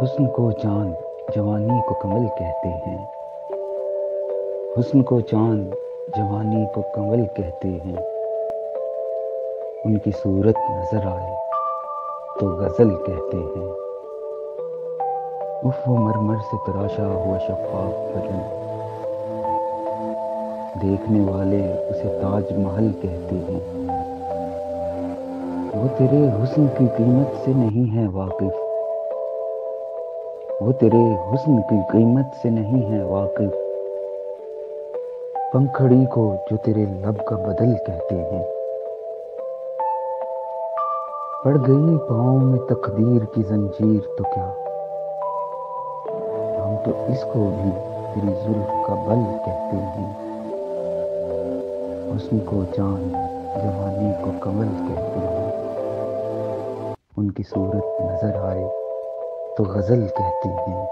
حسن کو چاند جوانی کو کمل کہتے ہیں، حسن کو چاند جوانی کو کمل کہتے ہیں، ان کی صورت نظر آئے تو غزل کہتے ہیں۔ اف وہ مرمر سے تراشا ہوا شفاف بدن، دیکھنے والے اسے تاج محل کہتے ہیں۔ وہ تیرے حسن کی قیمت سے نہیں ہے واقف، وہ تیرے حسن کی قیمت سے نہیں ہے واقف، پنکھڑی کو جو تیرے لب کا بدل کہتے ہیں۔ پڑ گئی پاؤں میں تقدیر کی زنجیر تو کیا، ہم تو اس کو بھی تیری زلف کا بل کہتے ہیں۔ حسن کو چاند جوانی کو کمل کہتے ہیں، ان کی صورت نظر آئے تو غزل کہتے ہیں۔